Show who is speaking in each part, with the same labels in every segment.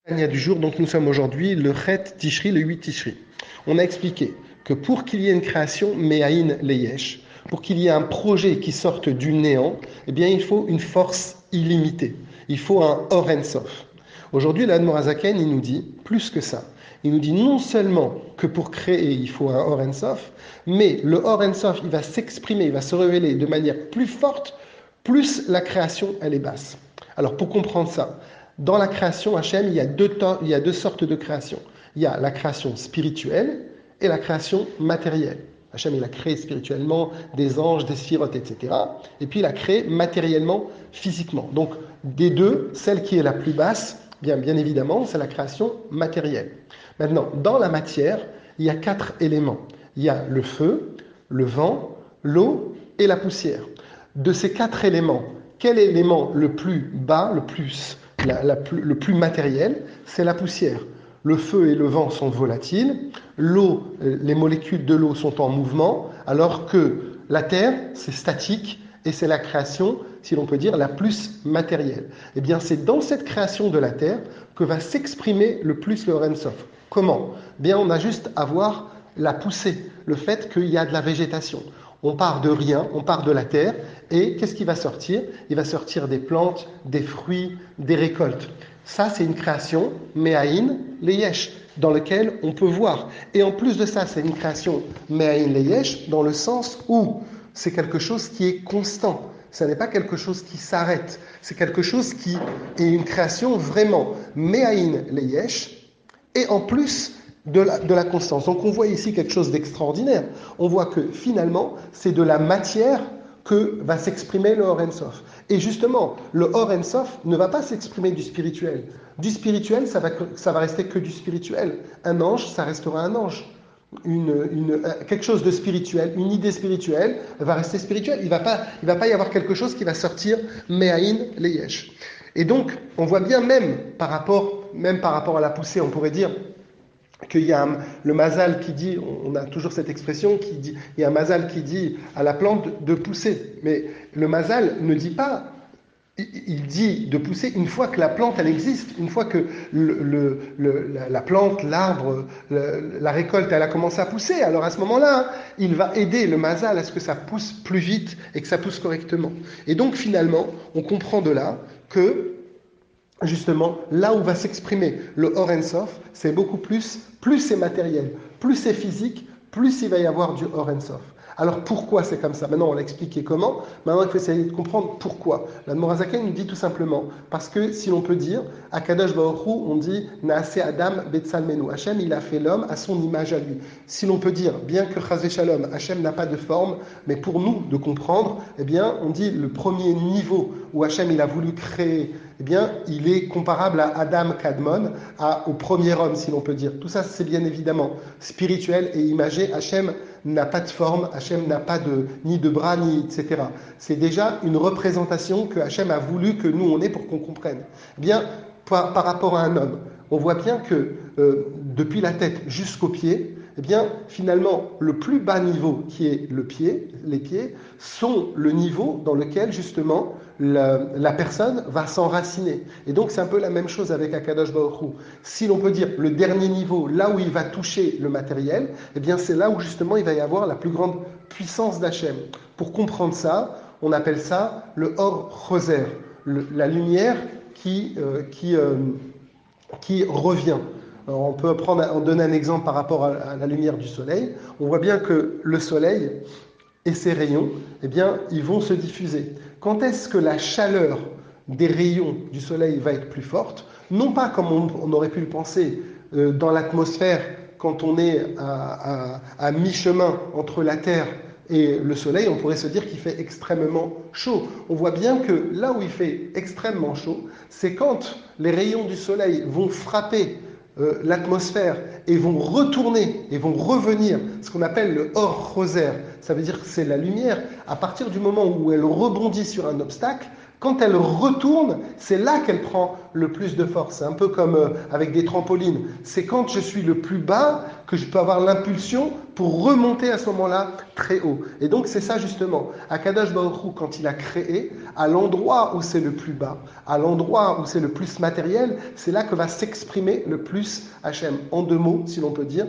Speaker 1: Tania du jour, donc nous sommes aujourd'hui le Chet Tishri, le 8 Tishri. On a expliqué que pour qu'il y ait une création, Me'aïn Leyesh, pour qu'il y ait un projet qui sorte du néant, eh bien il faut une force illimitée. Il faut un Or En Sof. Aujourd'hui, l'Admor Hazaken, il nous dit plus que ça. Il nous dit non seulement que pour créer, il faut un Or En Sof, mais le Or En Sof, il va s'exprimer, il va se révéler de manière plus forte, plus la création, elle est basse. Alors pour comprendre ça, dans la création, Hachem, il y a deux sortes de création. Il y a la création spirituelle et la création matérielle. Hachem, il a créé spirituellement des anges, des sphirotes, etc. Et puis il a créé matériellement, physiquement. Donc des deux, celle qui est la plus basse, bien évidemment, c'est la création matérielle. Maintenant, dans la matière, il y a 4 éléments. Il y a le feu, le vent, l'eau et la poussière. De ces 4 éléments, quel est l'élément le plus bas, le plus matériel? C'est la poussière. Le feu et le vent sont volatiles, l'eau, les molécules de l'eau sont en mouvement, alors que la terre, c'est statique et c'est la création, si l'on peut dire, la plus matérielle. Eh bien, c'est dans cette création de la terre que va s'exprimer le plus le Or En Sof. Comment? Bien, on a juste à voir la poussée, le fait qu'il y a de la végétation. On part de rien, on part de la terre, et qu'est-ce qui va sortir? Il va sortir des plantes, des fruits, des récoltes. Ça, c'est une création, Me'aïn Leyesh, dans lequel on peut voir. Et en plus de ça, c'est une création Me'aïn Leyesh, dans le sens où c'est quelque chose qui est constant. Ce n'est pas quelque chose qui s'arrête. C'est quelque chose qui est une création vraiment Me'aïn Leyesh, et en plus de la constance. Donc on voit ici quelque chose d'extraordinaire. On voit que finalement, c'est de la matière que va s'exprimer le Or En Sof. Et justement, le Or En Sof ne va pas s'exprimer du spirituel. Du spirituel, ça va rester que du spirituel. Un ange, ça restera un ange. Quelque chose de spirituel, une idée spirituelle va rester spirituelle. Il va pas y avoir quelque chose qui va sortir Me'aïn Leyesh. Et donc, on voit bien même par rapport à la poussée, on pourrait dire qu'il y a le mazal qui dit, on a toujours cette expression qui dit, il y a un mazal qui dit à la plante de pousser, mais le mazal ne dit pas, il dit de pousser une fois que la plante elle existe, une fois que la plante, l'arbre, la récolte elle a commencé à pousser, alors à ce moment-là, il va aider le mazal à ce que ça pousse plus vite et que ça pousse correctement. Et donc finalement, on comprend de là que justement, là où va s'exprimer le Or En Sof, c'est beaucoup plus c'est matériel, plus c'est physique, plus il va y avoir du Or En Sof. Alors pourquoi c'est comme ça? Maintenant on l'a expliqué comment, maintenant il faut essayer de comprendre pourquoi. L'Admor Hazaken nous dit tout simplement, parce que si l'on peut dire, à Kadosh Baruch Hu, on dit Naase Adam Betsalmenu, Hachem il a fait l'homme à son image à lui. Si l'on peut dire, bien que Chazé Shalom, Hachem n'a pas de forme, mais pour nous de comprendre, eh bien on dit le premier niveau où Hachem il a voulu créer, eh bien, il est comparable à Adam Kadmon, au premier homme, si l'on peut dire. Tout ça, c'est bien évidemment spirituel et imagé. Hachem n'a pas de forme, Hachem n'a pas ni de bras, ni etc. C'est déjà une représentation que Hachem a voulu que nous, on ait pour qu'on comprenne. Eh bien, par rapport à un homme, on voit bien que depuis la tête jusqu'aux pieds, eh bien, finalement, le plus bas niveau qui est les pieds, sont le niveau dans lequel, justement, la personne va s'enraciner. Et donc, c'est un peu la même chose avec Akadosh Baruch Hu. Si l'on peut dire le dernier niveau, là où il va toucher le matériel, eh bien, c'est là où, justement, il va y avoir la plus grande puissance d'Hachem. Pour comprendre ça, on appelle ça le Or Choser, la lumière qui revient. Alors on peut donner un exemple par rapport à la lumière du soleil. On voit bien que le soleil et ses rayons, eh bien, ils vont se diffuser. Quand est-ce que la chaleur des rayons du soleil va être plus forte? Non pas comme on aurait pu le penser dans l'atmosphère quand on est à mi-chemin entre la Terre et le soleil, on pourrait se dire qu'il fait extrêmement chaud. On voit bien que là où il fait extrêmement chaud, c'est quand les rayons du soleil vont frapper l'atmosphère et vont retourner et vont revenir, ce qu'on appelle le Or Choser. Ça veut dire que c'est la lumière. À partir du moment où elle rebondit sur un obstacle, Quand elle retourne, c'est là qu'elle prend le plus de force. C'est un peu comme avec des trampolines. C'est quand je suis le plus bas que je peux avoir l'impulsion pour remonter à ce moment-là très haut. Et donc c'est ça justement. Akadosh Baruch Hu, quand il a créé, à l'endroit où c'est le plus bas, à l'endroit où c'est le plus matériel, c'est là que va s'exprimer le plus Hachem. En deux mots, si l'on peut dire,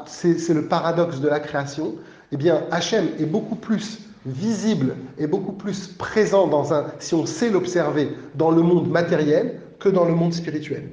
Speaker 1: c'est le paradoxe de la création. Eh bien, Hachem est beaucoup plus visible et beaucoup plus présent si on sait l'observer dans le monde matériel que dans le monde spirituel.